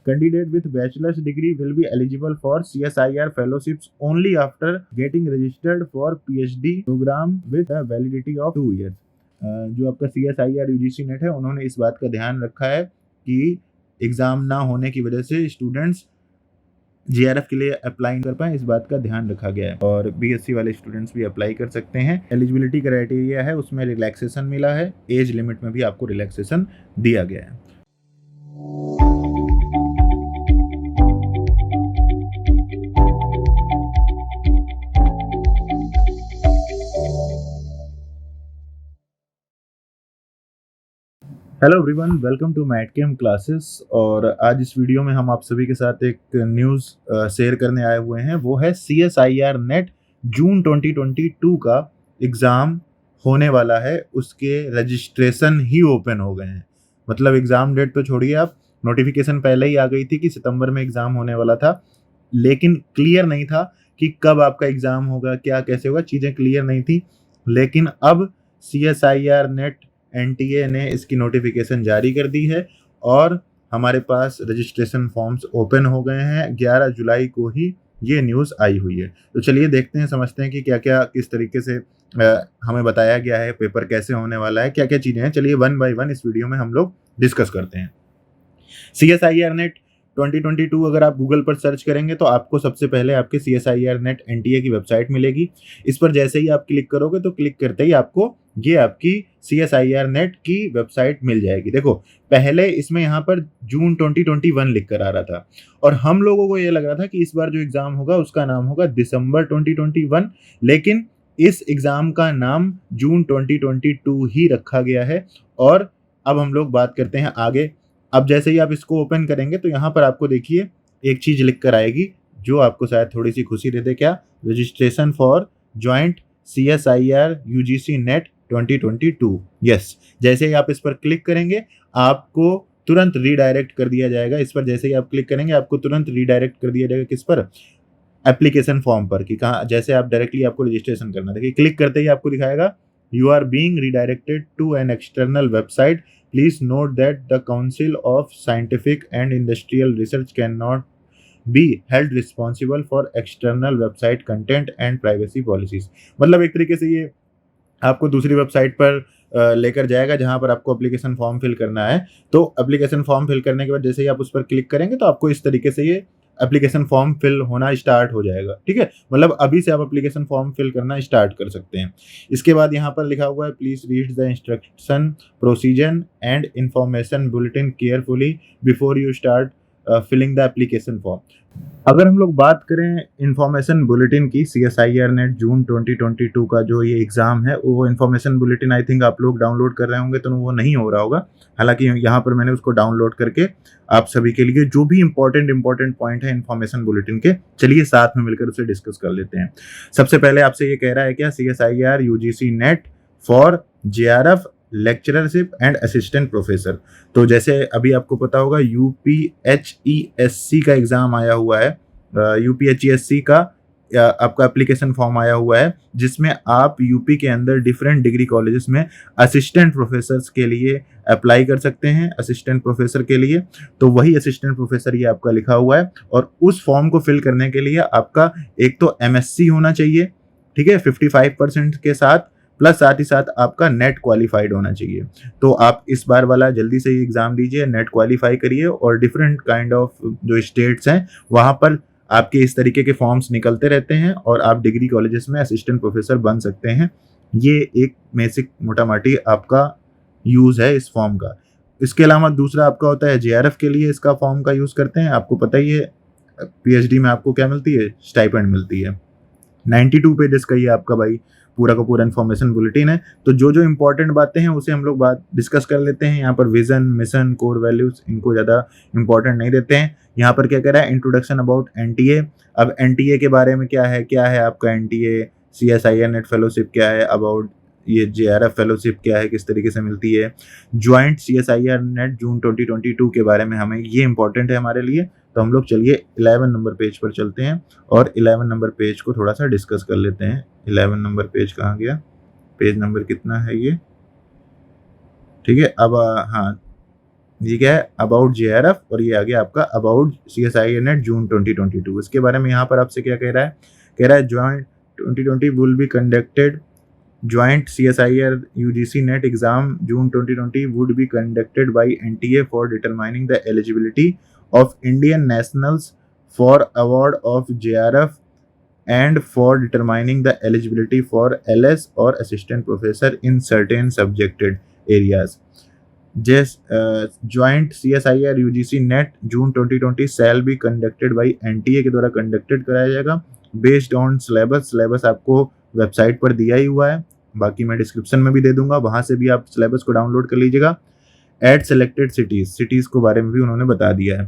Candidate with bachelor's degree will be eligible for CSIR fellowships only after getting registered for PhD program with a validity of 2 years। जो आपका CSIR UGC net है, उन्होंने इस बात का ध्यान रखा है कि एग्जाम ना होने की वजह से स्टूडेंट्स JRF के लिए अप्लाई कर पाए, इस बात का ध्यान रखा गया है। और BSc वाले स्टूडेंट्स भी अप्लाई कर सकते हैं। एलिजिबिलिटी क्राइटेरिया है, उसमें रिलैक्सेशन मिला है, एज लिमिट में भी आपको रिलैक्सेशन दिया गया है। Hello everyone, welcome to Matchem classes. और आज इस वीडियो में हम आप सभी के साथ एक न्यूज़ शेयर करने आए हुए हैं। वो है CSIR नेट जून 2022 का एग्ज़ाम होने वाला है, उसके रजिस्ट्रेशन ही ओपन हो गए हैं। मतलब एग्ज़ाम डेट तो छोड़िए, आप नोटिफिकेशन पहले ही आ गई थी कि सितंबर में एग्ज़ाम होने वाला था, लेकिन क्लियर नहीं था कि कब आपका एग्ज़ाम होगा, क्या कैसे होगा, चीज़ें क्लियर नहीं थी। लेकिन अब CSIR नेट NTA ने इसकी नोटिफिकेशन जारी कर दी है और हमारे पास रजिस्ट्रेशन फॉर्म्स ओपन हो गए हैं। 11 जुलाई को ही ये न्यूज़ आई हुई है। तो चलिए देखते हैं, समझते हैं कि क्या क्या किस तरीके से हमें बताया गया है, पेपर कैसे होने वाला है, क्या क्या चीज़ें हैं। चलिए वन बाय वन इस वीडियो में हम लोग डिस्कस करते हैं। CSIR नेट 2022 अगर आप गूगल पर सर्च करेंगे तो आपको सबसे पहले आपके CSIR नेट NTA की वेबसाइट मिलेगी। इस पर जैसे ही आप क्लिक करोगे तो क्लिक करते ही आपको ये आपकी CSIR नेट की वेबसाइट मिल जाएगी। देखो, पहले इसमें यहाँ पर जून 2021 लिख कर आ रहा था और हम लोगों को ये लग रहा था कि इस बार जो एग्ज़ाम होगा उसका नाम होगा दिसंबर 2021, लेकिन इस एग्ज़ाम का नाम जून 2022 ही रखा गया है। और अब हम लोग बात करते हैं आगे। अब जैसे ही आप इसको ओपन करेंगे तो यहाँ पर आपको देखिए एक चीज़ लिख कर आएगी जो आपको शायद थोड़ी सी खुशी दे दे। क्या? Registration for joint CSIR UGC net 2022। Yes, जैसे ही आप इस पर क्लिक करेंगे आपको तुरंत रीडायरेक्ट कर दिया जाएगा। इस पर जैसे ही आप क्लिक करेंगे आपको तुरंत रीडायरेक्ट कर दिया जाएगा। किस पर? एप्लीकेशन फॉर्म पर। कि कहाँ, जैसे आप डायरेक्टली आपको रजिस्ट्रेशन करना, देखिए क्लिक करते ही आपको दिखाएगा you are being redirected to an external website. Please note that the Council of Scientific and Industrial Research cannot be held responsible for external website content and privacy policies। मतलब एक तरीके से ये आपको दूसरी वेबसाइट पर लेकर जाएगा जहां पर आपको एप्लीकेशन फॉर्म फिल करना है। तो एप्लीकेशन फॉर्म फिल करने के बाद जैसे ही आप उस पर क्लिक करेंगे तो आपको इस तरीके से ये एप्लीकेशन फॉर्म फिल होना स्टार्ट हो जाएगा। ठीक है, मतलब अभी से आप एप्लीकेशन फॉर्म फिल करना स्टार्ट कर सकते हैं। इसके बाद यहाँ पर लिखा हुआ है please read the instruction procedure and information bulletin carefully before you start filling the application form. अगर हम लोग बात करें इन्फॉर्मेशन बुलेटिन की, CSIR नेट जून 2022 का जो ये एग्ज़ाम है, वो इन्फॉर्मेशन बुलेटिन आई थिंक आप लोग डाउनलोड कर रहे होंगे तो वो नहीं हो रहा होगा। हालांकि यहाँ पर मैंने उसको डाउनलोड करके आप सभी के लिए जो भी इंपॉर्टेंट पॉइंट है इन्फॉर्मेशन बुलेटिन के, चलिए साथ में मिलकर उसे डिस्कस कर लेते हैं। सबसे पहले आपसे ये कह रहा है क्या? CSIR UGC net for JRF lecturership and assistant professor. तो जैसे अभी आपको पता होगा UPHESC का एग्ज़ाम आया हुआ है, UPHESC का आपका एप्लीकेशन फॉर्म आया हुआ है जिसमें आप यूपी के अंदर डिफरेंट डिग्री कॉलेजेस में असिस्टेंट प्रोफेसर्स के लिए अप्लाई कर सकते हैं, असिस्टेंट प्रोफेसर के लिए। तो वही असिस्टेंट प्रोफेसर ये आपका लिखा हुआ है और उस फॉर्म को फिल करने के लिए आपका एक तो MSc होना चाहिए, ठीक है, 55% के साथ, प्लस साथ ही साथ आपका नेट क्वालिफाइड होना चाहिए। तो आप इस बार वाला जल्दी से ही एग्ज़ाम दीजिए, नेट क्वालिफाई करिए और डिफरेंट काइंड ऑफ जो स्टेट्स हैं वहाँ पर आपके इस तरीके के फॉर्म्स निकलते रहते हैं और आप डिग्री कॉलेजेस में असिस्टेंट प्रोफेसर बन सकते हैं। ये एक बेसिक मोटा माटी आपका यूज़ है इस फॉर्म का। इसके अलावा दूसरा आपका होता है JRF के लिए इसका फॉर्म का यूज़ करते हैं। आपको पता ही है PhD में आपको क्या मिलती है? स्टाइपेंड मिलती है। 92 पेजेस का ये आपका भाई पूरा का पूरा इन्फॉर्मेशन बुलेटिन है। तो जो जो इंपॉर्टेंट बातें हैं उसे हम लोग बात डिस्कस कर लेते हैं। यहाँ पर विजन, मिशन, कोर वैल्यूज, इनको ज़्यादा इंपॉर्टेंट नहीं देते हैं। यहाँ पर क्या कह रहा है? Introduction about NTA। अब NTA के बारे में क्या है आपका NTA, CSIR नेट फेलोशिप क्या है, अबाउट ये JRF फेलोशिप क्या है, किस तरीके से मिलती है, ज्वाइंट CSIR नेट जून 2022 के बारे में हमें ये इंपॉर्टेंट है हमारे लिए। तो हम लोग चलिए 11 नंबर पेज पर चलते हैं और 11 नंबर पेज को थोड़ा सा डिस्कस कर लेते हैं। 11 नंबर पेज कहाँ गया? पेज नंबर कितना है ये? ठीक है, अब हाँ, ये क्या है, अबाउट JRF, और ये आ गया आपका अबाउट CSIR नेट जून 2022। इसके बारे में यहाँ पर आपसे क्या कह रहा है, कह रहा है joint 2020 will be conducted, joint CSIR UGC NET exam June 2020 would be conducted by NTA for determining the eligibility of Indian nationals for award of JRF and for determining the eligibility for LS or assistant professor in certain subjected areas. This joint CSIR UGC NET June 2020 shall be conducted by NTA के द्वारा conducted कराया जाएगा based on syllabus। syllabus आपको website पर दिया ही हुआ है, बाकी मैं डिस्क्रिप्शन में भी दे दूंगा, वहां से भी आप सिलेबस को डाउनलोड कर लीजिएगा। एट सेलेक्टेड सिटीज को बारे में भी उन्होंने बता दिया है,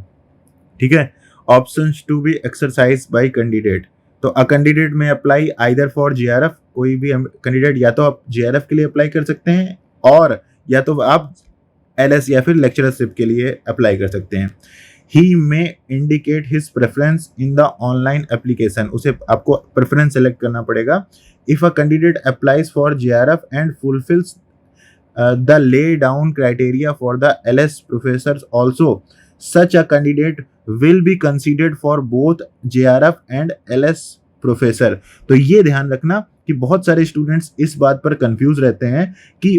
ठीक है। Options to be exercise by candidate, तो a candidate may apply either for JRF, कोई भी कैंडिडेट या तो आप JRF के लिए अप्लाई कर सकते हैं और या तो आप LS या फिर लेक्चरशिप के लिए अप्लाई कर सकते हैं। He may indicate his preference in the online application, उसे आपको प्रेफरेंस सेलेक्ट करना पड़ेगा। If a candidate applies for JRF and fulfills the lay down criteria for the LS professors also, such a candidate will be considered for both JRF and LS professor। तो ये ध्यान रखना कि बहुत सारे students इस बात पर कंफ्यूज रहते हैं कि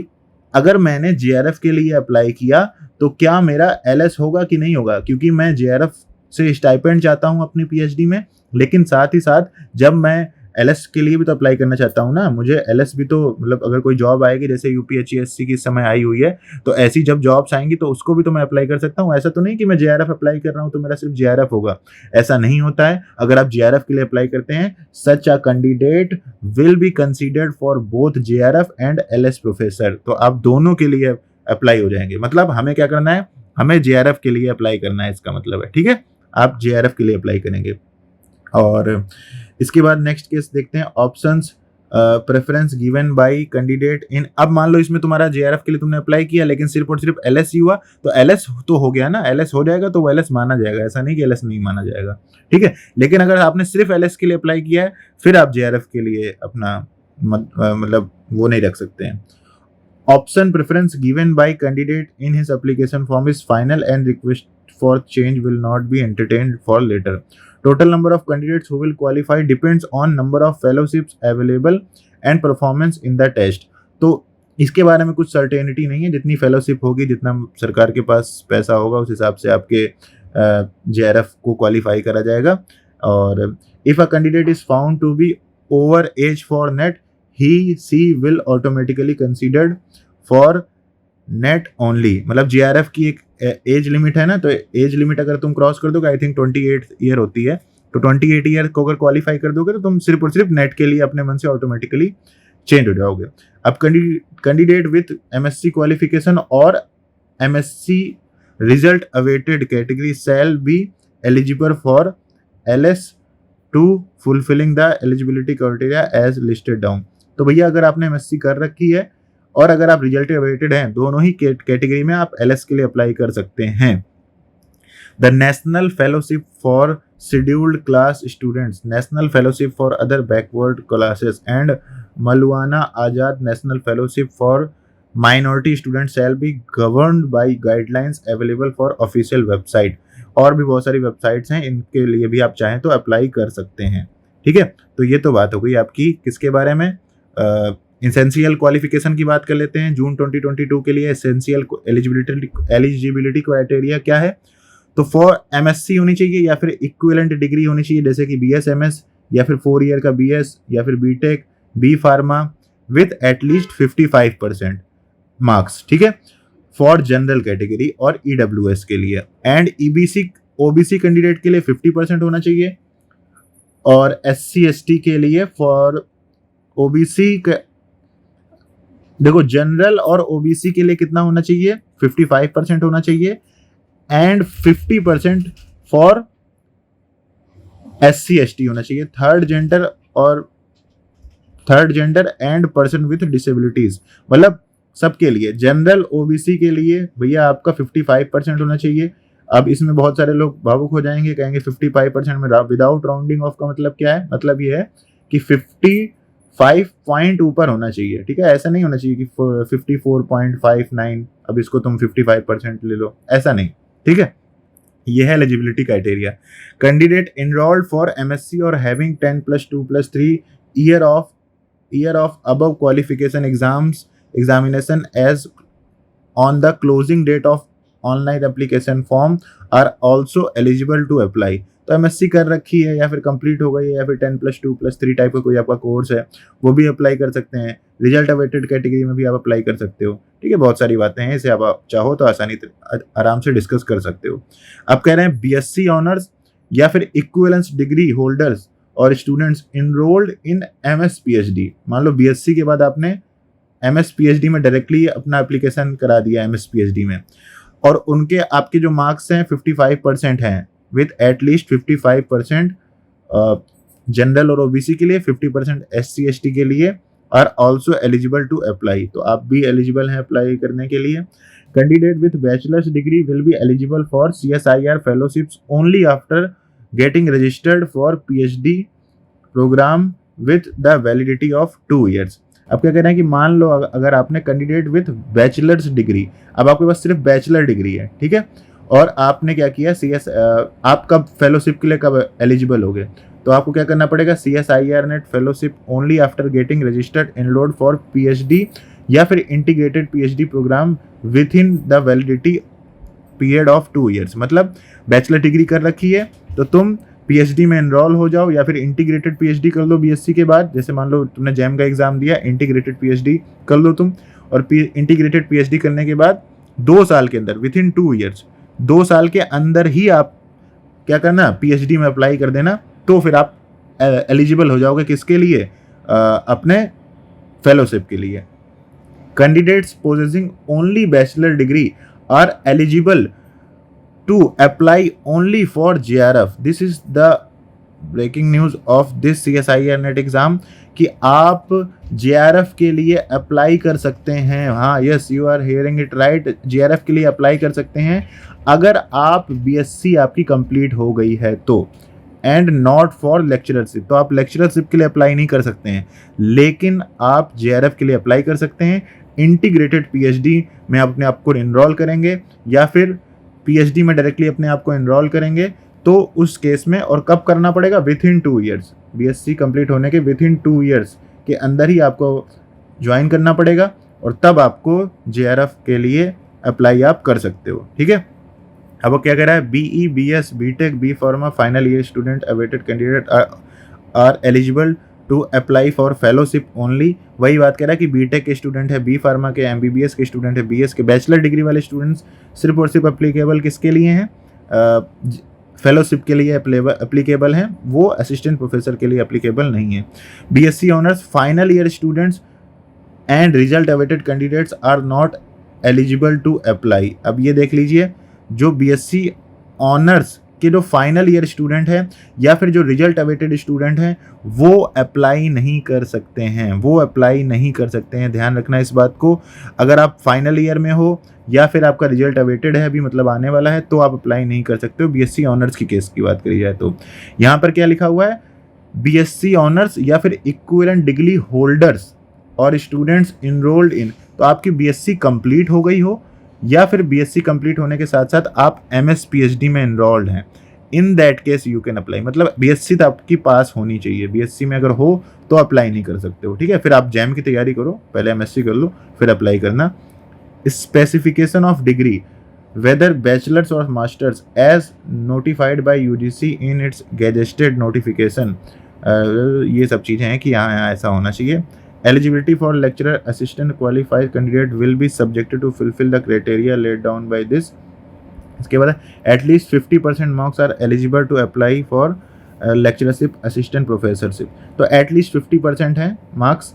अगर मैंने JRF के लिए अप्लाई किया तो क्या मेरा LS होगा कि नहीं होगा, क्योंकि मैं JRF से स्टाइपेंड चाहता हूं अपनी PhD में, लेकिन साथ ही साथ जब मैं LS के लिए भी तो अप्लाई करना चाहता हूं ना, मुझे LS भी तो मतलब अगर कोई जॉब आएगी जैसे UPSC की समय आई हुई है, तो ऐसी जब जॉब्स आएंगी तो उसको भी तो मैं अप्लाई कर सकता हूं। ऐसा तो नहीं कि मैं JRF अप्लाई कर रहा हूं तो मेरा सिर्फ JRF होगा, ऐसा नहीं होता है। अगर आप JRF के लिए अप्लाई करते हैं, such a candidate will be considered for both JRF and LS professor, तो आप दोनों के लिए अप्लाई हो जाएंगे। मतलब हमें क्या करना है, हमें JRF के लिए अप्लाई करना है, इसका मतलब है, ठीक है, आप JRF के लिए अप्लाई करेंगे। और इसके बाद नेक्स्ट केस देखते हैं, options preference given by candidate in. अब मान लो इसमें तुम्हारा JRF के लिए तुमने अप्लाई किया लेकिन सिर्फ और सिर्फ LS ही हुआ, तो LS तो हो गया ना, LS हो जाएगा तो वो LS माना जाएगा, ऐसा नहीं कि LS नहीं माना जाएगा, ठीक है। लेकिन अगर आपने सिर्फ LS के लिए अप्लाई किया है, फिर आप JRF के लिए अपना मतलब वो नहीं रख सकते हैं। Option preference given by candidate in his application form is final and request for change will not be entertained for later. Total number of candidates who will qualify depends on number of fellowships available and performance in the test. तो इसके बारे में कुछ certainty नहीं है, जितनी fellowship होगी, जितना सरकार के पास पैसा होगा, उस हिसाब से आपके JRF को क्वालिफाई करा जाएगा। और if a candidate is found to be over age for NET, he will automatically considered for NET only। मतलब JRF की एक एज लिमिट है ना, तो एज लिमिट अगर तुम क्रॉस कर दोगे, आई थिंक 28 ईयर होती है, तो 28 ईयर को अगर क्वालिफाई कर दोगे तो तुम सिर्फ और सिर्फ NET के लिए अपने मन से ऑटोमेटिकली चेंज हो जाओगे। अब कैंडिडेट विथ MSc क्वालिफिकेशन और MSc result awaited category shall be eligible for LS to fulfilling the eligibility criteria as listed down. तो भैया अगर आपने MSc कर रखी है और अगर आप रिजल्ट अवेटेड हैं, दोनों ही कैटेगरी में आप LS के लिए अप्लाई कर सकते हैं। The national fellowship for scheduled class students, national fellowship for other backward classes and Maulana Azad national fellowship for minority students shall be governed by guidelines available for official website. और भी बहुत सारी वेबसाइट्स हैं, इनके लिए भी आप चाहें तो अप्लाई कर सकते हैं, ठीक है। तो ये तो बात हो गई आपकी किसके बारे में, एसेंशियल क्वालिफिकेशन की बात कर लेते हैं। जून 2022 के लिए एसेंशियल एलिजिबिलिटी क्राइटेरिया क्या है, तो फॉर MSc होनी चाहिए या फिर इक्विवेलेंट डिग्री होनी चाहिए, जैसे कि BS MS या फिर 4 ईयर का BS या फिर BTech B Pharma with at least 55% marks, ठीक है, फॉर जनरल कैटेगरी और EWS के लिए। एंड OBC कैंडिडेट के लिए 50% होना चाहिए, और SC ST के लिए फॉर OBC देखो जनरल और OBC के लिए कितना होना चाहिए, 55% होना चाहिए, एंड 50% फॉर SC ST होना चाहिए, third gender and person with disabilities, मतलब सबके लिए। जनरल OBC के लिए भैया आपका 55% होना चाहिए। अब इसमें बहुत सारे लोग भावुक हो जाएंगे, कहेंगे 55% में विदाउट राउंडिंग ऑफ का मतलब क्या है, मतलब ये है कि 55 पॉइंट ऊपर होना चाहिए, ठीक है, ऐसा नहीं होना चाहिए कि 54.59 अब इसको तुम 55% ले लो, ऐसा नहीं, ठीक है। ये है eligibility criteria. Candidate enrolled for MSc और having 10+2+3 year of above qualification examination age on the closing date of online application form are also eligible to apply. तो एमएससी कर रखी है या फिर कंप्लीट हो गई है या फिर 10+2+3 टाइप का कोई आपका कोर्स है, वो भी अप्लाई कर सकते हैं। रिजल्ट अवेटेड कैटेगरी में भी आप अप्लाई कर सकते हो, ठीक है। बहुत सारी बातें हैं, इसे आप चाहो तो आराम से डिस्कस कर सकते हो। अब कह रहे हैं बीएससी ऑनर्स या फिर इक्विवेलेंस डिग्री होल्डर्स और students enrolled in MS PhD. मान लो बीएससी के बाद आपने एमएस पीएचडी में डायरेक्टली अपना एप्लीकेशन करा दिया एमएस पीएचडी में, और उनके आपके जो मार्क्स हैं 55% हैं, विथ एटलीस्ट 55% जनरल और ओबीसी के लिए, 50% एससी एसटी के लिए, are also eligible to apply. तो आप भी एलिजिबल हैं अप्लाई करने के लिए। Candidate with bachelors degree will be eligible for CSIR fellowships only after getting registered for PhD program with the validity of 2 years। अब क्या कह रहे हैं कि मान लो अगर आपने कैंडिडेट विथ बैचलर्स डिग्री, अब आपके पास सिर्फ बैचलर डिग्री है, ठीक है, और आपने क्या किया आप कब फेलोशिप के लिए कब एलिजिबल हो गए, तो आपको क्या करना पड़ेगा, CSIR NET fellowship only after getting registered enrolled for PhD या फिर integrated PhD program within the validity period of 2 years। मतलब बैचलर डिग्री कर रखी है तो तुम पीएचडी में एनरोल हो जाओ या फिर इंटीग्रेटेड पीएचडी कर लो बीएससी के बाद। जैसे मान लो तुमने जैम का एग्जाम दिया, इंटीग्रेटेड पीएचडी कर लो तुम, और इंटीग्रेटेड पीएचडी करने के बाद 2 साल के अंदर, विद इन 2 years, 2 साल के अंदर ही आप क्या करना, पीएचडी में अप्लाई कर देना। तो फिर आप एलिजिबल हो जाओगे किसके लिए, अपने फेलोशिप के लिए। Candidates possessing only bachelor degree are eligible to apply only for JRF। This is the breaking news of this CSIR net exam कि आप JRF के लिए अप्लाई कर सकते हैं। हाँ, yes, you are hearing it right, JRF के लिए अप्लाई कर सकते हैं अगर आप BSc आपकी कंप्लीट हो गई है तो, एंड नॉट फॉर लेक्चररशिप। तो आप लेक्चररशिप के लिए अप्लाई नहीं कर सकते हैं, लेकिन आप JRF के लिए अप्लाई कर सकते हैं। इंटीग्रेटेड पीएचडी में अपने आप को इनरोल करेंगे या फिर पीएचडी में डायरेक्टली अपने आप को एनरोल करेंगे, तो उस केस में, और कब करना पड़ेगा, with in 2 years, BSc complete होने के विथ इन 2 years के अंदर ही आपको ज्वाइन करना पड़ेगा, और तब आपको जेआरएफ के लिए अप्लाई आप कर सकते हो, ठीक है। अब वो क्या कह रहा है, BE, BS, BTech, B pharma final year student awaited candidate are eligible to apply for fellowship only. वही बात कह रहा है कि बीटेक के स्टूडेंट है, बी फार्मा के, एमबीबीएस के स्टूडेंट है, बीएस के, बैचलर डिग्री वाले स्टूडेंट्स सिर्फ और सिर्फ अप्लीकेबल किसके लिए हैं, फेलोशिप के लिए अप्लीकेबल हैं, वो असिस्टेंट प्रोफेसर के लिए अप्लीकेबल नहीं है। BSc honours final year students and result awaited candidates are not eligible to apply. अब ये देख लीजिए, जो बीएससी ऑनर्स कि जो फाइनल ईयर स्टूडेंट है या फिर जो रिजल्ट अवेटेड स्टूडेंट हैं, वो अप्लाई नहीं कर सकते हैं, वो अप्लाई नहीं कर सकते हैं। ध्यान रखना इस बात को। अगर आप फाइनल ईयर में हो या फिर आपका रिजल्ट अवेटेड है, अभी मतलब आने वाला है, तो आप अप्लाई नहीं कर सकते हो। बीएससी ऑनर्स की केस की बात करी जाए तो यहाँ पर क्या लिखा हुआ है, बीएससी ऑनर्स या फिर इक्विवेलेंट डिग्री होल्डर्स और स्टूडेंट्स इनरोल्ड इन। तो आपकी बीएससी कंप्लीट हो गई हो या फिर बीएससी कंप्लीट होने के साथ साथ आप एमएस पीएचडी में एनरोल्ड हैं, in that case you can apply. मतलब बीएससी तो आपकी पास होनी चाहिए, बीएससी में अगर हो तो अप्लाई नहीं कर सकते हो, ठीक है। फिर आप जैम की तैयारी करो, पहले एमएससी कर लो, फिर अप्लाई करना। Specification of degree whether bachelors और masters as notified by UGC in its gazetted notification. ये सब चीज़ें हैं कि यहाँ ऐसा होना चाहिए। Eligibility for lecturer assistant qualified candidate will be subjected to fulfill the criteria laid down by this। इसके बाद at least 50% marks are eligible to apply for lecturership assistant professorship। तो at least 50% हैं मार्क्स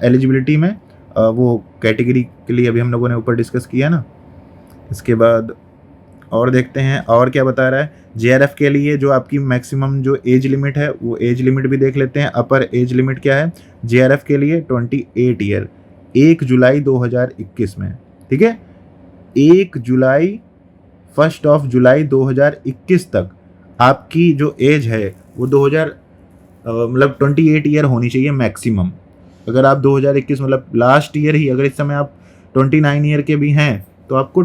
एलिजिबिलिटी में, वो category के लिए अभी हम लोगों ने ऊपर डिस्कस किया ना। इसके बाद और देखते हैं और क्या बता रहा है। जेआरएफ के लिए जो आपकी मैक्सिमम जो एज लिमिट है, वो एज लिमिट भी देख लेते हैं। अपर एज लिमिट क्या है जेआरएफ के लिए, 28 ईयर, 1 जुलाई 2021 में, ठीक है। 1 जुलाई 1 जुलाई 2021 तक आपकी जो एज है वो 28 ईयर होनी चाहिए मैक्सिमम। अगर आप 2021 मतलब लास्ट ईयर ही, अगर इस समय आप 29 ईयर के भी हैं तो आपको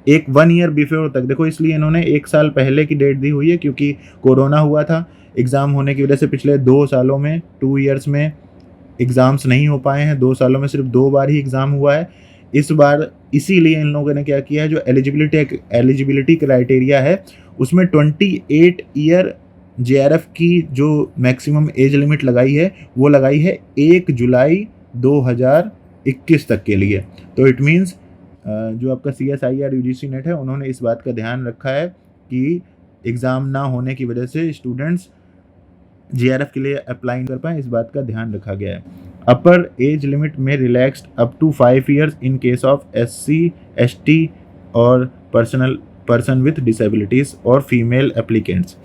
1 ईयर बिफोर तक देखो, इसलिए इन्होंने 1 साल पहले की डेट दी हुई है क्योंकि कोरोना हुआ था। एग्ज़ाम होने की वजह से पिछले 2 सालों में 2 ईयर्स में एग्ज़ाम्स नहीं हो पाए हैं। 2 सालों में सिर्फ 2 बार ही एग्ज़ाम हुआ है। इस बार इसीलिए इन लोगों ने क्या किया है, जो एलिजिबिलिटी क्राइटेरिया है उसमें 28 ईयर जेआरएफ की जो मैक्सिमम एज लिमिट लगाई है वो लगाई है 1 जुलाई 2021 तक के लिए। तो इट मीन्स जो आपका CSIR UGC नेट है उन्होंने इस बात का ध्यान रखा है कि एग्ज़ाम ना होने की वजह से स्टूडेंट्स जेआरएफ के लिए अप्लाई कर पाए, इस बात का ध्यान रखा गया है। अपर एज लिमिट में relaxed up to 5 years in case of SC ST और पर्सन विथ डिसेबिलिटीज़ और फीमेल एप्लीकेंट्स।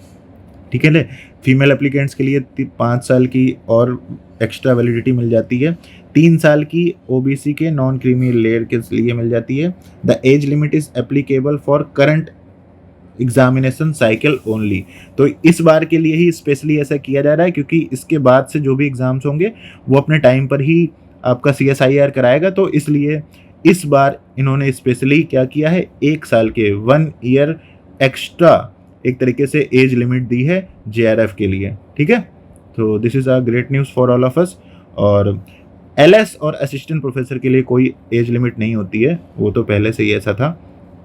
ठीक है ना, फीमेल एप्लीकेंट्स के लिए 5 साल की और एक्स्ट्रा वैलिडिटी मिल जाती है। 3 साल की OBC के नॉन क्रीमी लेयर के लिए मिल जाती है। The age limit is applicable for current examination cycle only. तो इस बार के लिए ही स्पेशली ऐसा किया जा रहा है क्योंकि इसके बाद से जो भी एग्ज़ाम्स होंगे वो अपने टाइम पर ही आपका CSIR कराएगा। तो इसलिए इस बार इन्होंने स्पेशली क्या किया है, 1 साल के 1 ईयर एक्स्ट्रा एक तरीके से एज लिमिट दी है JRF के लिए। ठीक है, तो this is a great news for all of us. और LS और असिस्टेंट प्रोफेसर के लिए कोई एज लिमिट नहीं होती है, वो तो पहले से ही ऐसा था।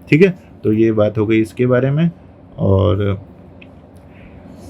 ठीक है, तो ये बात हो गई इसके बारे में। और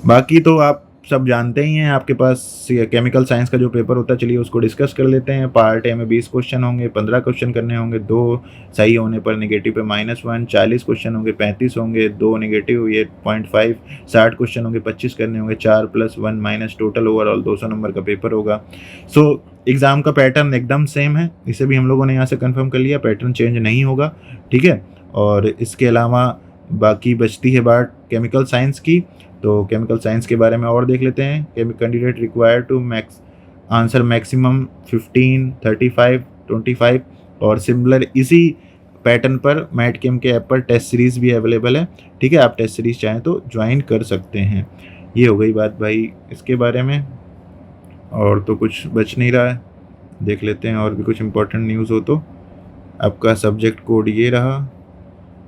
बाकी तो आप सब जानते ही हैं, आपके पास केमिकल साइंस का जो पेपर होता है, चलिए उसको डिस्कस कर लेते हैं। पार्ट ए में 20 क्वेश्चन होंगे, 15 क्वेश्चन करने होंगे, 2 सही होने पर नेगेटिव पे -1, 40 क्वेश्चन होंगे 35 होंगे, 2 नेगेटिव ये 0.5, 60 क्वेश्चन होंगे 25 करने होंगे, 4 + 1 माइनस, टोटल ओवरऑल 200 नंबर का पेपर होगा। सो एग्ज़ाम का पैटर्न एकदम सेम है, इसे भी हम लोगों ने यहाँ से कन्फर्म कर लिया, पैटर्न चेंज नहीं होगा। ठीक है, और इसके अलावा बाकी बचती है बात केमिकल साइंस की। तो केमिकल साइंस के बारे में और देख लेते हैं। Candidate required to answer maximum 15, 35, 25 और सिमिलर इसी पैटर्न पर मैट केम के ऐप पर टेस्ट सीरीज़ भी अवेलेबल है। ठीक है, आप टेस्ट सीरीज़ चाहें तो ज्वाइन कर सकते हैं। ये हो गई बात भाई इसके बारे में, और तो कुछ बच नहीं रहा है। देख लेते हैं और भी कुछ इंपॉर्टेंट न्यूज़ हो तो। आपका सब्जेक्ट कोड ये रहा।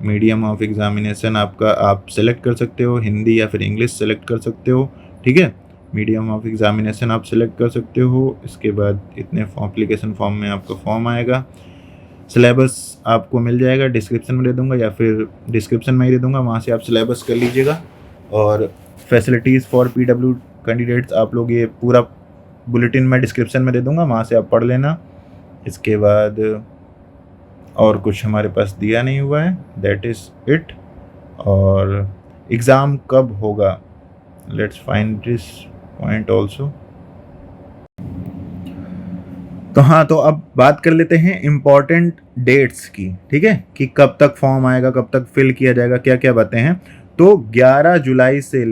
मीडियम ऑफ एग्जामिनेशन आपका आप सेलेक्ट कर सकते हो, हिंदी या फिर इंग्लिश सेलेक्ट कर सकते हो। ठीक है, मीडियम ऑफ एग्जामिनेशन आप सेलेक्ट कर सकते हो। इसके बाद इतने एप्लीकेशन फॉर्म में आपका फॉर्म आएगा। सिलेबस आपको मिल जाएगा, डिस्क्रिप्शन में दे दूंगा या फिर डिस्क्रिप्शन में ही दे दूंगा, वहाँ से आप सिलेबस कर लीजिएगा। और फैसिलिटीज़ फॉर PW कैंडिडेट्स आप लोग ये पूरा बुलेटिन में डिस्क्रिप्शन में दे दूंगा, वहाँ से आप पढ़ लेना। इसके बाद और कुछ हमारे पास दिया नहीं हुआ है, दैट इज़ इट। और एग्ज़ाम कब होगा, let's find this point also. तो हाँ, तो अब बात कर लेते हैं इम्पॉर्टेंट डेट्स की। ठीक है, कि कब तक फॉर्म आएगा, कब तक फिल किया जाएगा, क्या क्या बातें हैं। तो 11 जुलाई से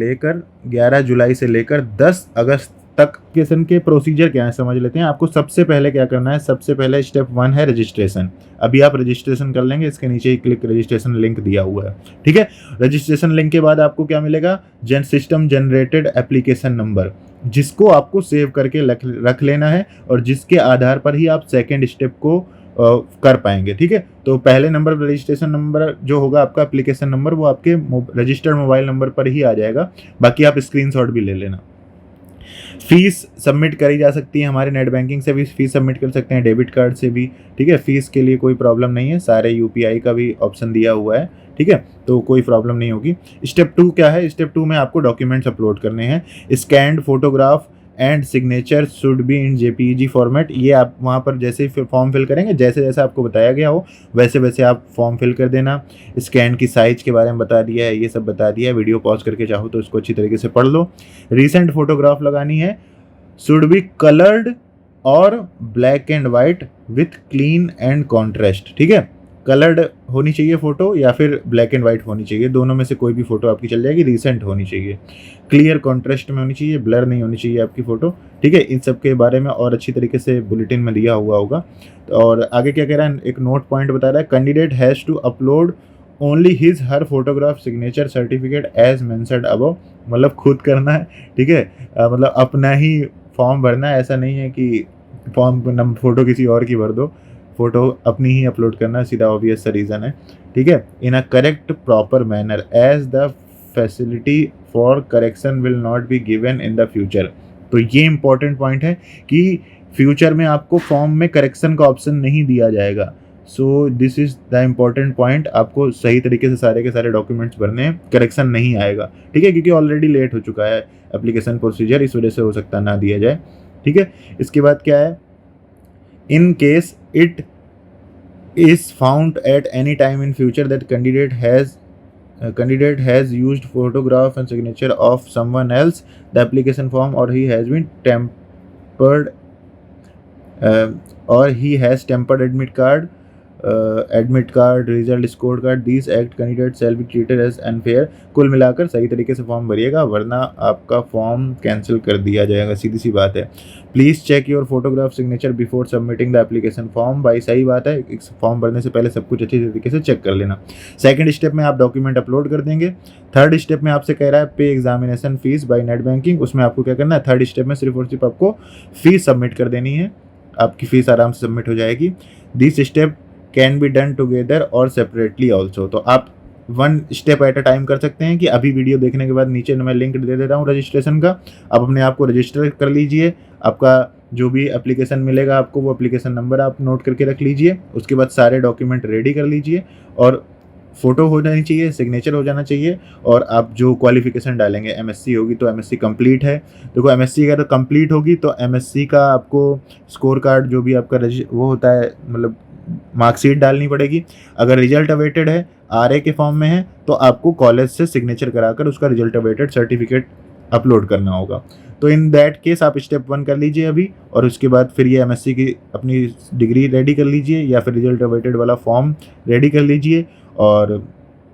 लेकर 10 अगस्त तक एप्लीकेशन के प्रोसीजर क्या है समझ लेते हैं। आपको सबसे पहले क्या करना है, सबसे पहले स्टेप 1 है रजिस्ट्रेशन। अभी आप रजिस्ट्रेशन कर लेंगे, इसके नीचे ही क्लिक रजिस्ट्रेशन लिंक दिया हुआ है। ठीक है, रजिस्ट्रेशन लिंक के बाद आपको क्या मिलेगा, सिस्टम जनरेटेड एप्लीकेशन नंबर, जिसको आपको सेव करके रख लेना है और जिसके आधार पर ही आप सेकेंड स्टेप को कर पाएंगे। ठीक है, तो पहले नंबर रजिस्ट्रेशन नंबर जो होगा आपका एप्लीकेशन नंबर, वो आपके रजिस्टर्ड मोबाइल नंबर पर ही आ जाएगा। बाकी आप स्क्रीनशॉट भी ले लेना। फीस सबमिट करी जा सकती है, हमारे नेट बैंकिंग से भी फीस सबमिट कर सकते हैं, डेबिट कार्ड से भी। ठीक है, फीस के लिए कोई प्रॉब्लम नहीं है, सारे UPI का भी ऑप्शन दिया हुआ है। ठीक है, तो कोई प्रॉब्लम नहीं होगी। स्टेप 2 क्या है, स्टेप 2 में आपको डॉक्यूमेंट्स अपलोड करने हैं। Scanned photograph and signature should be in JPEG format. ये आप वहाँ पर जैसे ही फॉर्म फिल करेंगे, जैसे जैसे आपको बताया गया हो वैसे वैसे आप फॉर्म फिल कर देना। स्कैन की साइज के बारे में बता दिया है, ये सब बता दिया है। वीडियो पॉज करके चाहो तो इसको अच्छी तरीके से पढ़ लो। रिसेंट फोटोग्राफ लगानी है, शुड बी कलर्ड और black and white with clean and contrast. ठीक है, कलर्ड होनी चाहिए फ़ोटो या फिर ब्लैक एंड वाइट होनी चाहिए, दोनों में से कोई भी फ़ोटो आपकी चल जाएगी। रिसेंट होनी चाहिए, क्लियर कॉन्ट्रास्ट में होनी चाहिए, ब्लर नहीं होनी चाहिए आपकी फ़ोटो। ठीक है, इन सब के बारे में और अच्छी तरीके से बुलेटिन में दिया हुआ होगा। और आगे क्या कह रहा है, एक नोट पॉइंट बता रहा है, candidate has to upload only his her photograph signature certificate as mentioned above. मतलब खुद करना है। ठीक है, मतलब अपना ही फॉर्म भरना है, ऐसा नहीं है कि फॉर्म फ़ोटो किसी और की भर दो। फ़ोटो अपनी ही अपलोड करना सीधा ऑब्वियस सा रीज़न है, ठीक है। In a correct proper manner as the facility for correction will not be given in the future. तो ये इंपॉर्टेंट पॉइंट है कि फ्यूचर में आपको फॉर्म में करेक्शन का ऑप्शन नहीं दिया जाएगा। So this is the important point, आपको सही तरीके से सारे के सारे डॉक्यूमेंट्स भरने हैं, करेक्शन नहीं आएगा, ठीक है, क्योंकि ऑलरेडी लेट हो चुका है एप्लीकेशन प्रोसीजर, इस वजह से हो सकता ना दिया जाए, ठीक है। इसके बाद क्या है, in case it is found at any time in future that candidate has used photograph and signature of someone else the application form or he has been tempered or he has tempered admit card result score card these act candidate shall be treated as unfair। कुल मिलाकर सही तरीके से form भरिएगा वरना आपका form cancel कर दिया जाएगा, सीधी सी बात है। Please check your photograph signature before submitting the application form. भाई सही बात है, फॉर्म भरने से पहले सब कुछ अच्छी तरीके से चेक कर लेना। सेकंड स्टेप में आप डॉक्यूमेंट अपलोड कर देंगे। थर्ड स्टेप में आपसे कह रहा है पे examination fees by net banking, उसमें आपको क्या करना है, थर्ड स्टेप में सिर्फ और सिर्फ आपको फीस सबमिट कर देनी है, आपकी फीस आराम से सबमिट हो जाएगी। This step can be done together और सेपरेटली ऑल्सो। तो आप one step at a time कर सकते हैं कि अभी वीडियो देखने के बाद नीचे मैं लिंक दे दे रहा हूँ रजिस्ट्रेशन का, आप अपने आप को रजिस्टर कर लीजिए। आपका जो भी एप्लीकेशन मिलेगा आपको, वो एप्लीकेशन नंबर आप नोट करके रख लीजिए। उसके बाद सारे डॉक्यूमेंट रेडी कर लीजिए और फ़ोटो हो जानी चाहिए, सिग्नेचर हो जाना चाहिए, और आप जो क्वालिफिकेशन डालेंगे, एमएससी होगी तो एमएससी कंप्लीट है। देखो एमएससी अगर कंप्लीट होगी तो एमएससी का आपको स्कोर कार्ड जो भी आपका वो होता है, मतलब मार्कशीट डालनी पड़ेगी। अगर रिजल्ट अवेटेड है, आरए के फॉर्म में है, तो आपको कॉलेज से सिग्नेचर कराकर उसका रिजल्ट अवेटेड सर्टिफिकेट अपलोड करना होगा। तो इन दैट केस आप स्टेप 1 कर लीजिए अभी, और उसके बाद फिर ये एमएससी की अपनी डिग्री रेडी कर लीजिए या फिर रिजल्ट अवेटेड वाला फॉर्म रेडी कर लीजिए, और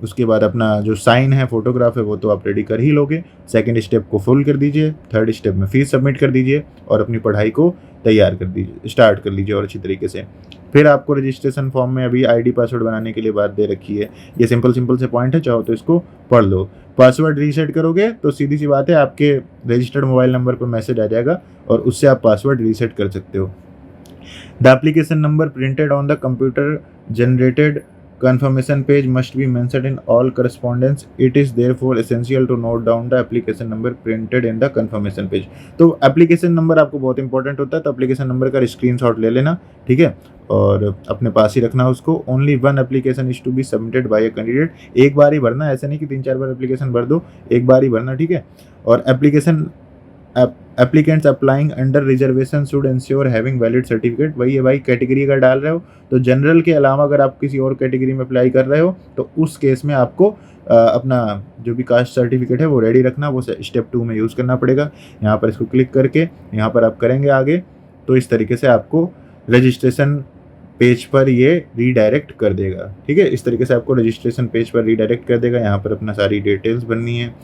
उसके बाद अपना जो साइन है, फोटोग्राफ है, वो तो आप रेडी कर ही लोगे। सेकंड स्टेप को फुल कर दीजिए, थर्ड स्टेप में फीस सबमिट कर दीजिए और अपनी पढ़ाई को तैयार कर दीजिए, स्टार्ट कर लीजिए और अच्छी तरीके से। फिर आपको रजिस्ट्रेशन फॉर्म में अभी आईडी पासवर्ड बनाने के लिए बात दे रखी है, ये सिंपल से पॉइंट है, चाहो तो इसको पढ़ लो। पासवर्ड रीसेट करोगे तो सीधी सी बात है, आपके रजिस्टर्ड मोबाइल नंबर पर मैसेज आ जाएगा और उससे आप पासवर्ड रीसेट कर सकते हो। The application number printed on the computer generated confirmation page must be mentioned in all correspondence. It is therefore essential to note down the application number printed in the confirmation page। तो application number आपको बहुत important होता है, तो application number का screenshot ले लेना, ठीक है, और अपने पास ही रखना उसको। Only one application is to be submitted by a candidate. एक बार ही भरना, ऐसा नहीं कि 3-4 बार एप्लीकेशन भर दो, एक बार ही भरना, ठीक है। और application applicants applying under reservation should ensure having valid certificate. वही है भाई, कैटेगरी अगर डाल रहे हो तो जनरल के अलावा अगर आप किसी और कैटेगरी में अप्लाई कर रहे हो तो उस केस में आपको अपना जो भी कास्ट सर्टिफिकेट है वो रेडी रखना, वो स्टेप 2 में यूज़ करना पड़ेगा। यहाँ पर इसको क्लिक करके यहाँ पर आप करेंगे आगे, तो इस तरीके से आपको रजिस्ट्रेशन पेज पर ये रीडायरेक्ट कर देगा, ठीक है। इस तरीके से आपको रजिस्ट्रेशन पेज पर रीडायरेक्ट कर देगा। यहाँ पर अपना सारी डिटेल्स भरनी है,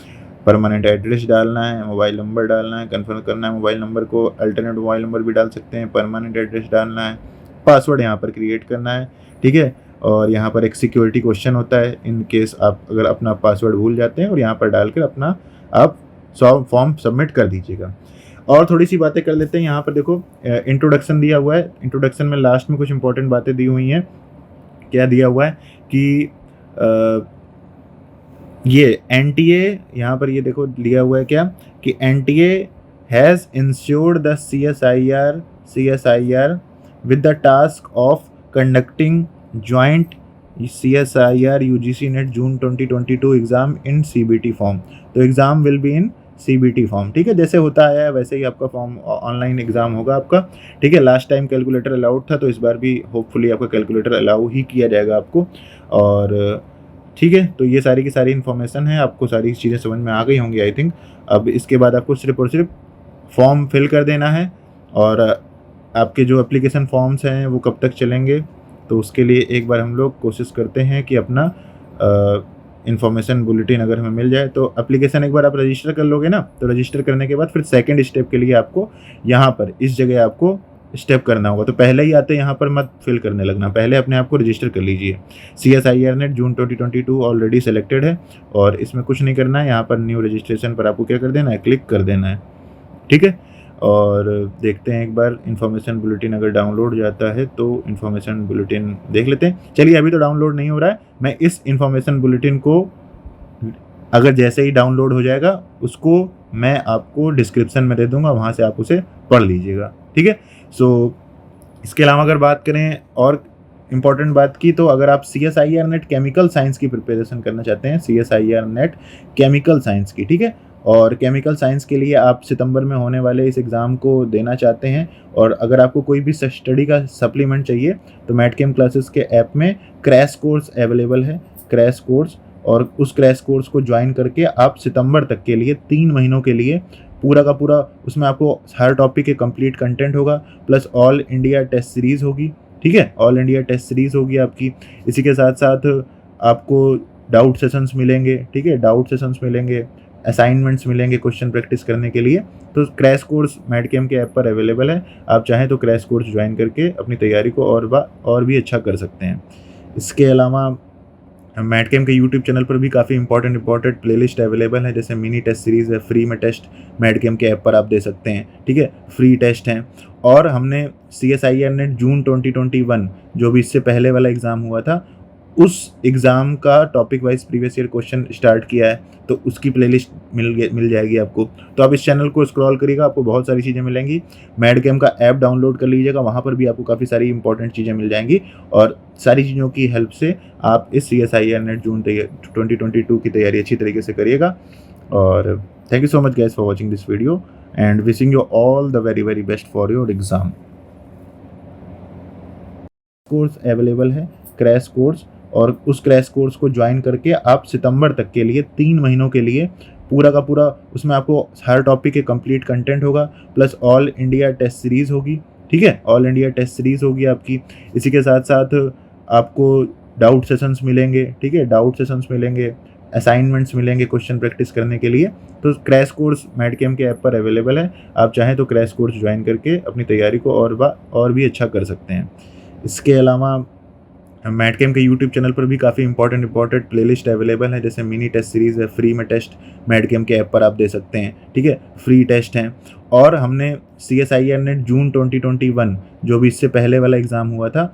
परमानेंट एड्रेस डालना है, मोबाइल नंबर डालना है, कंफर्म करना है मोबाइल नंबर को, अल्टरनेट मोबाइल नंबर भी डाल सकते हैं, परमानेंट एड्रेस डालना है, पासवर्ड यहाँ पर क्रिएट करना है, ठीक है। और यहाँ पर एक सिक्योरिटी क्वेश्चन होता है, इन केस आप अगर अपना पासवर्ड भूल जाते हैं, और यहाँ पर डालकर अपना आप फॉर्म सबमिट कर दीजिएगा। और थोड़ी सी बातें कर लेते हैं। यहाँ पर देखो इंट्रोडक्शन दिया हुआ है, इंट्रोडक्शन में लास्ट में कुछ इंपॉर्टेंट बातें दी हुई हैं। क्या दिया हुआ है कि ये एनटीए, यहाँ पर ये देखो लिया हुआ है क्या, कि NTA has ensured the CSIR with the task of conducting joint CSIR UGC NET June 2022 exam in CBT form. तो exam will be in CBT form, ठीक है। जैसे होता आया है वैसे ही आपका फॉर्म ऑनलाइन एग्ज़ाम होगा आपका, ठीक है। लास्ट टाइम कैलकुलेटर अलाउड था, तो इस बार भी होपफुली आपका कैलकुलेटर अलाउ ही किया जाएगा आपको, और ठीक है। तो ये सारी की सारी इन्फॉर्मेशन है, आपको सारी चीज़ें समझ में आ गई होंगी आई थिंक। अब इसके बाद आपको सिर्फ और सिर्फ फॉर्म फिल कर देना है, और आपके जो एप्लीकेशन फॉर्म्स हैं वो कब तक चलेंगे, तो उसके लिए एक बार हम लोग कोशिश करते हैं कि अपना इन्फॉर्मेशन बुलेटिन अगर हमें मिल जाए, तो एप्लीकेशन एक बार आप रजिस्टर कर लोगे ना, तो रजिस्टर करने के बाद फिर सेकंड स्टेप के लिए आपको यहाँ पर इस जगह आपको स्टेप करना होगा। तो पहले ही आते यहाँ पर मत फिल करने लगना, पहले अपने आप को रजिस्टर कर लीजिए। CSIR NET June 2022 already selected है, और इसमें कुछ नहीं करना है। यहाँ पर न्यू रजिस्ट्रेशन पर आपको क्या कर देना है, क्लिक कर देना है, ठीक है। और देखते हैं एक बार इन्फॉर्मेशन बुलेटिन अगर डाउनलोड जाता है तो इन्फॉर्मेशन बुलेटिन देख लेते हैं। चलिए अभी तो डाउनलोड नहीं हो रहा है, मैं इस इन्फॉर्मेशन बुलेटिन को अगर जैसे ही डाउनलोड हो जाएगा उसको मैं आपको डिस्क्रिप्शन में दे दूंगा, वहाँ से आप उसे पढ़ लीजिएगा, ठीक है। सो इसके अलावा अगर बात करें और इम्पॉर्टेंट बात की, तो अगर आप CSIR नेट केमिकल साइंस की प्रिपरेशन करना चाहते हैं, CSIR नेट केमिकल साइंस की, ठीक है, और केमिकल साइंस के लिए आप सितंबर में होने वाले इस एग्ज़ाम को देना चाहते हैं, और अगर आपको कोई भी स्टडी का सप्लीमेंट चाहिए तो मैटकेम क्लासेस के ऐप में क्रैश कोर्स अवेलेबल है, क्रैश कोर्स, और उस क्रैश कोर्स को ज्वाइन करके आप सितंबर तक के लिए 3 महीनों के लिए पूरा का पूरा, उसमें आपको हर टॉपिक के कंप्लीट कंटेंट होगा, plus all India test series होगी, ठीक है, ऑल इंडिया टेस्ट सीरीज़ होगी आपकी। इसी के साथ साथ आपको डाउट सेशंस मिलेंगे, ठीक है, डाउट सेशंस मिलेंगे, असाइनमेंट्स मिलेंगे क्वेश्चन प्रैक्टिस करने के लिए। तो क्रैश कोर्स मैटकेम के ऐप पर अवेलेबल है, आप चाहें तो क्रैश कोर्स ज्वाइन करके अपनी तैयारी को और भी अच्छा कर सकते हैं। इसके अलावा मैटकेम के यूट्यूब चैनल पर भी काफ़ी इंपॉर्टेंट प्लेलिस्ट अवेलेबल है, जैसे मिनी टेस्ट सीरीज़ है, फ्री में टेस्ट मैटकेम के ऐप पर आप दे सकते हैं, ठीक है, फ्री टेस्ट हैं। और हमने CSIR नेट जून 2021 जो भी इससे पहले वाला एग्ज़ाम हुआ था, उस एग्ज़ाम का topic wise previous year question start किया है, तो उसकी प्लेलिस्ट मिल जाएगी आपको। तो आप इस चैनल को स्क्रॉल करिएगा, आपको बहुत सारी चीज़ें मिलेंगी। मैटकेम का ऐप डाउनलोड कर लीजिएगा, वहाँ पर भी आपको काफ़ी सारी इंपॉर्टेंट चीज़ें मिल जाएंगी, और सारी चीज़ों की हेल्प से आप इस CSIR नेट जून 2022 की तैयारी अच्छी तरीके से करिएगा। और thank you so much guys for watching this video and wishing you all the very very best for your exam. Course available है, क्रैश कोर्स, और उस क्रैश कोर्स को ज्वाइन करके आप सितंबर तक के लिए 3 महीनों के लिए पूरा का पूरा, उसमें आपको हर टॉपिक के कंप्लीट कंटेंट होगा, plus all India test series होगी, ठीक है, ऑल इंडिया टेस्ट सीरीज़ होगी आपकी। इसी के साथ साथ आपको डाउट सेशंस मिलेंगे, ठीक है, डाउट सेशंस मिलेंगे, असाइनमेंट्स मिलेंगे क्वेश्चन प्रैक्टिस करने के लिए। तो क्रैश कोर्स मैटकेम के ऐप पर अवेलेबल है, आप चाहें तो क्रैश कोर्स ज्वाइन करके अपनी तैयारी को और भी अच्छा कर सकते हैं। इसके अलावा मैटकेम के यूट्यूब चैनल पर भी काफ़ी इंपॉर्टेंट प्लेलिस्ट अवेलेबल है, जैसे मिनी टेस्ट सीरीज़ है, फ्री में टेस्ट मैटकेम के ऐप पर आप दे सकते हैं, ठीक है, फ्री टेस्ट हैं। और हमने CSIR नेट जून 2021 जो भी इससे पहले वाला एग्ज़ाम हुआ था,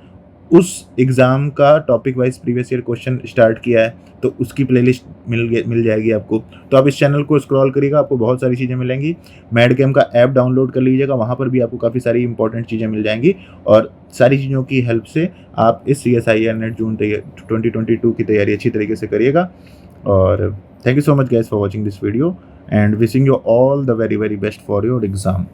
उस एग्ज़ाम का topic wise previous year question start किया है, तो उसकी प्लेलिस्ट मिल जाएगी आपको। तो आप इस चैनल को स्क्रॉल करिएगा, आपको बहुत सारी चीज़ें मिलेंगी। मैटकेम का ऐप डाउनलोड कर लीजिएगा, वहाँ पर भी आपको काफ़ी सारी इंपॉर्टेंट चीज़ें मिल जाएंगी, और सारी चीज़ों की हेल्प से आप इस CSIR नेट जून 2022 की तैयारी अच्छी तरीके से करिएगा। और thank you so much guys for watching this video and wishing you all the very very best for your exam.